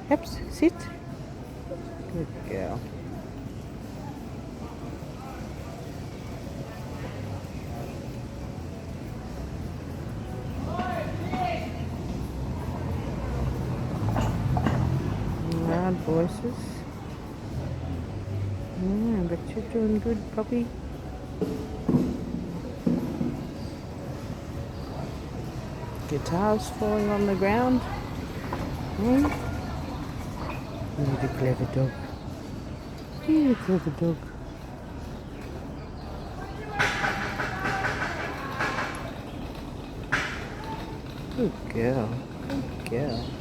Eps, sit. Good girl. Loud voices. Yeah, but you're doing good, puppy. Guitars falling on the ground. Hmm? You're a clever dog. You're a clever dog. Good girl. Good girl.